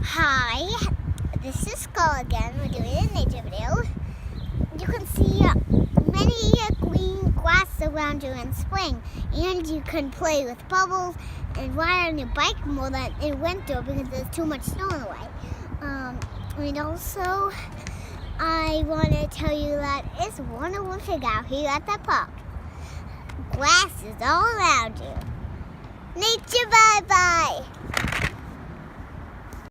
Hi, this is Skull again. We're doing a nature video. You can see many green grass around you in spring, and you can play with bubbles and ride on your bike more than in winter because there's too much snow in the way. And also, I want to tell you that it's wonderful out here at the park. Grass is all around you. Nature, bye-bye.